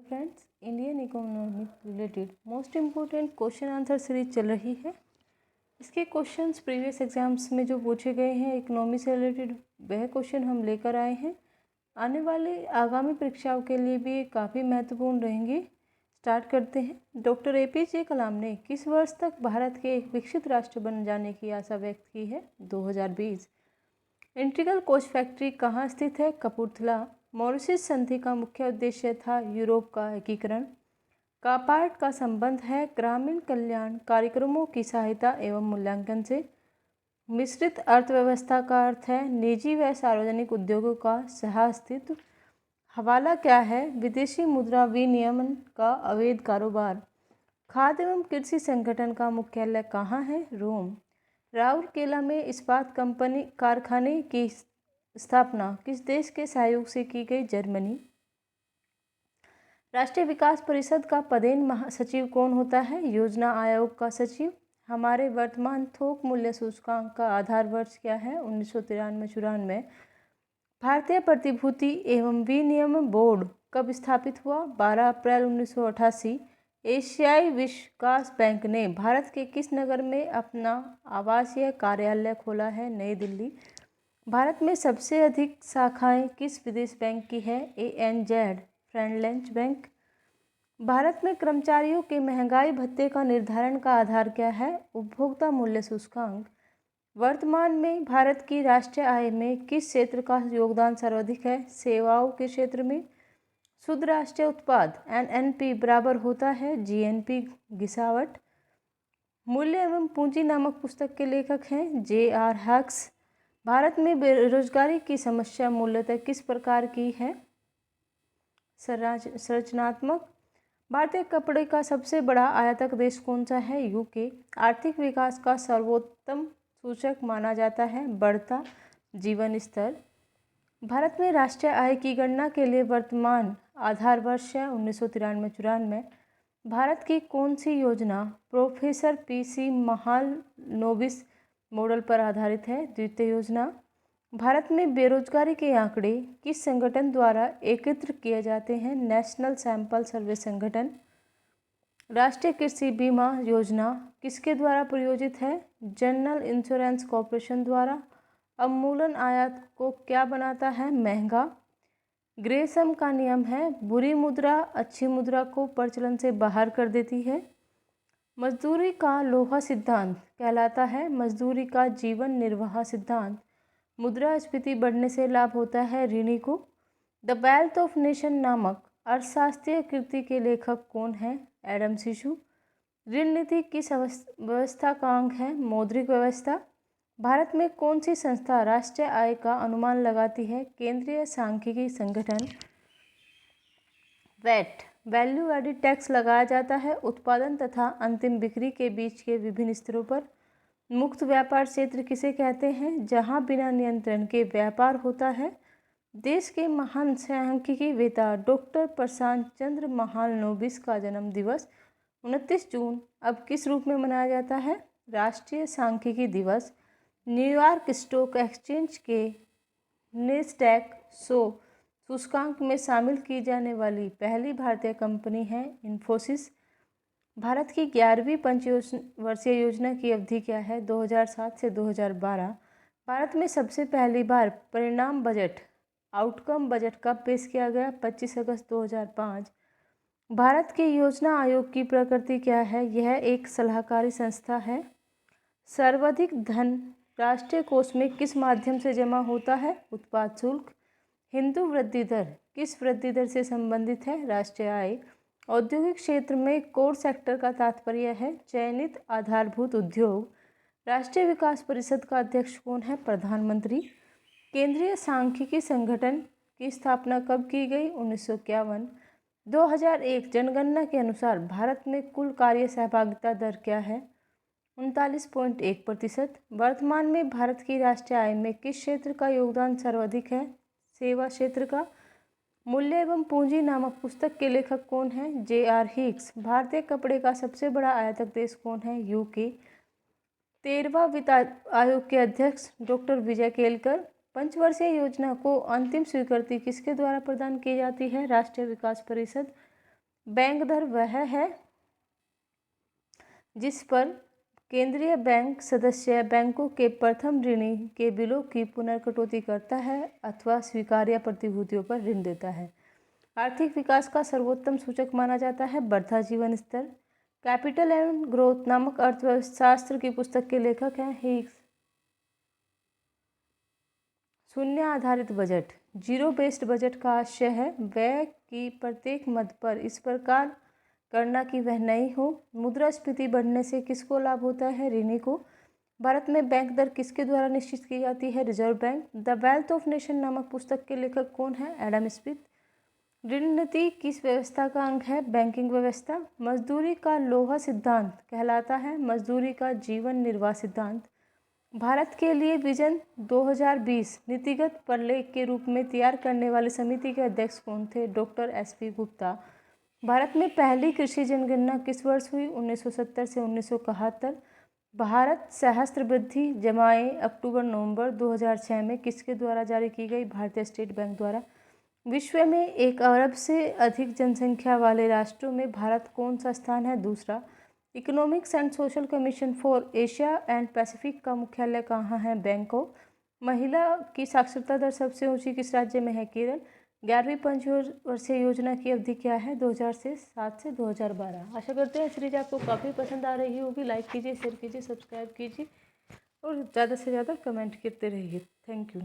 Friends, Indian economic related most important question answer series चल रही है। इसके क्वेश्चंस प्रीवियस एग्जाम्स में जो पूछे गए हैं इकोनॉमी से रिलेटेड वह क्वेश्चन हम लेकर आए हैं। आने वाले आगामी परीक्षाओं के लिए भी काफ़ी महत्वपूर्ण रहेंगे। स्टार्ट करते हैं। डॉक्टर APJ कलाम ने किस वर्ष तक भारत के एक विकसित राष्ट्र बन जाने की आशा व्यक्त की है? 2020। इंटीग्रल कोच फैक्ट्री कहाँ स्थित है? कपूरथला। मॉरिशस संधि का मुख्य उद्देश्य था यूरोप का एकीकरण। कापार्ड का संबंध है ग्रामीण कल्याण कार्यक्रमों की सहायता एवं मूल्यांकन से। मिश्रित अर्थव्यवस्था का अर्थ है निजी व सार्वजनिक उद्योगों का सह-अस्तित्व। हवाला क्या है? विदेशी मुद्रा विनियमन का अवैध कारोबार। खाद्य एवं कृषि संगठन का मुख्यालय कहाँ है? रोम। राउरकेला में इस्पात कंपनी कारखाने की स्थापना किस देश के सहयोग से की गई? जर्मनी। राष्ट्रीय विकास परिषद का पदेन महासचिव कौन होता है? योजना आयोग का सचिव। हमारे वर्तमान थोक मूल्य सूचकांक का आधार वर्ष क्या है? 1993-94। भारतीय प्रतिभूति एवं विनियम बोर्ड कब स्थापित हुआ? 12 अप्रैल 1988। एशियाई विकास बैंक ने भारत के किस नगर में अपना आवासीय कार्यालय खोला है? नई दिल्ली। भारत में सबसे अधिक शाखाएं किस विदेश बैंक की है? ANZ फ्रेंडलैंड bank. भारत में कर्मचारियों के महंगाई भत्ते का निर्धारण का आधार क्या है? उपभोक्ता मूल्य सूचकांक। वर्तमान में भारत की राष्ट्रीय आय में किस क्षेत्र का योगदान सर्वाधिक है? सेवाओं के क्षेत्र में। शुद्ध राष्ट्रीय उत्पाद NNP बराबर होता है GNP गिसावट। मूल्य एवं पूंजी नामक पुस्तक के लेखक हैं J.R. हक्स। भारत में बेरोजगारी की समस्या मूलतः किस प्रकार की है? संरचनात्मक। भारतीय कपड़े का सबसे बड़ा आयातक देश कौन सा है? UK। आर्थिक विकास का सर्वोत्तम सूचक माना जाता है बढ़ता जीवन स्तर। भारत में राष्ट्रीय आय की गणना के लिए वर्तमान आधार वर्ष है 1993-94। भारत की कौन सी योजना प्रोफेसर PC महालनोबिस मॉडल पर आधारित है? द्वितीय योजना। भारत में बेरोजगारी के आंकड़े किस संगठन द्वारा एकत्र किए जाते हैं? नेशनल सैंपल सर्वे संगठन। राष्ट्रीय कृषि बीमा योजना किसके द्वारा प्रायोजित है? जनरल इंश्योरेंस कॉर्पोरेशन द्वारा। अवमूल्यन आयात को क्या बनाता है? महंगा। ग्रेसम का नियम है बुरी मुद्रा अच्छी मुद्रा को प्रचलन से बाहर कर देती है। मजदूरी का लोहा सिद्धांत कहलाता है मजदूरी का जीवन निर्वाह सिद्धांत। मुद्रास्फीति बढ़ने से लाभ होता है ऋणी को। द वेल्थ ऑफ नेशन नामक अर्थशास्त्रीय कृति के लेखक कौन है? Adam Smith. ऋण नीति किस व्यवस्था का अंग है? मौद्रिक व्यवस्था। भारत में कौन सी संस्था राष्ट्रीय आय का अनुमान लगाती है? केंद्रीय सांख्यिकी संगठन। वैट वैल्यू एडिड टैक्स लगाया जाता है उत्पादन तथा अंतिम बिक्री के बीच के विभिन्न स्तरों पर। मुक्त व्यापार क्षेत्र किसे कहते हैं? जहां बिना नियंत्रण के व्यापार होता है। देश के महान सांख्यिकी वेता डॉक्टर प्रशांत चंद्र महालनोबिस का जन्म दिवस 29 जून अब किस रूप में मनाया जाता है? राष्ट्रीय सांख्यिकी दिवस। न्यूयॉर्क स्टॉक एक्सचेंज के नैस्डैक 100 सूचकांक में शामिल की जाने वाली पहली भारतीय कंपनी है इन्फोसिस। भारत की 11वीं पंचवर्षीय योजना की अवधि क्या है? 2007 से 2012। भारत में सबसे पहली बार परिणाम बजट आउटकम बजट कब पेश किया गया? 25 अगस्त 2005। भारत के योजना आयोग की प्रकृति क्या है? यह एक सलाहकारी संस्था है। सर्वाधिक धन राष्ट्रीय कोष में किस माध्यम से जमा होता है? उत्पाद शुल्क। हिंदू वृद्धि दर किस वृद्धि दर से संबंधित है? राष्ट्रीय आय। औद्योगिक क्षेत्र में कोर सेक्टर का तात्पर्य है चयनित आधारभूत उद्योग। राष्ट्रीय विकास परिषद का अध्यक्ष कौन है? प्रधानमंत्री। केंद्रीय सांख्यिकी संगठन की स्थापना कब की गई? 1951। 2001 जनगणना के अनुसार भारत में कुल कार्य सहभागिता दर क्या है? 39.1%। वर्तमान में भारत की राष्ट्रीय आय में किस क्षेत्र का योगदान सर्वाधिक है? सेवा क्षेत्र का। मूल्य एवं पूंजी नामक पुस्तक के लेखक कौन है? J.R. हिक्स। भारतीय कपड़े का सबसे बड़ा आयातक देश कौन है? UK। 13वां वित्त आयोग के अध्यक्ष डॉक्टर विजय केलकर। पंचवर्षीय योजना को अंतिम स्वीकृति किसके द्वारा प्रदान की जाती है? राष्ट्रीय विकास परिषद। बैंक दर वह है जिस पर केंद्रीय बैंक सदस्य बैंकों के प्रथम ऋणी के बिलों की पुनर्कटौती करता है अथवा स्वीकार्य प्रतिभूतियों पर ऋण देता है। आर्थिक विकास का सर्वोत्तम सूचक माना जाता है बढ़ता जीवन स्तर। कैपिटल एंड ग्रोथ नामक अर्थशास्त्र की पुस्तक के लेखक हैं हिग्स। शून्य आधारित बजट, जीरो बेस्ड बजट का आशय है व्यय की प्रत्येक मद पर इस प्रकार करना कि वह नहीं हो। मुद्रास्फीति बढ़ने से किसको लाभ होता है? ऋणी को। भारत में बैंक दर किसके द्वारा निश्चित की जाती है? Reserve bank. The wealth of nation नामक पुस्तक के लेखक कौन है? Adam Smith. ऋण नीति किस व्यवस्था का अंग है? बैंकिंग व्यवस्था। मजदूरी का लोहा सिद्धांत कहलाता है मजदूरी का जीवन निर्वाह सिद्धांत। भारत के लिए विजन 2020 नीतिगत प्रलेख के रूप में तैयार करने वाली समिति के अध्यक्ष कौन थे? Doctor SP Gupta. भारत में पहली कृषि जनगणना किस वर्ष हुई? 1970 से 1971। भारत सहस्त्रवृद्धि जमाएं अक्टूबर-नवंबर 2006 में किसके द्वारा जारी की गई? भारतीय स्टेट बैंक द्वारा। विश्व में 1 अरब से अधिक जनसंख्या वाले राष्ट्रों में भारत कौन सा स्थान है? दूसरा। Economics and social commission for Asia and Pacific का मुख्यालय कहाँ है? बैंकॉक। महिला की साक्षरता दर सबसे ऊंची किस राज्य में है? केरल। 11वीं पंचवर्षीय योजना की अवधि क्या है? 2007 से 2012। आशा करते हैं सीरीज आपको काफ़ी पसंद आ रही होगी। लाइक कीजिए, शेयर कीजिए, सब्सक्राइब कीजिए और ज़्यादा से ज़्यादा कमेंट करते रहिए। Thank you.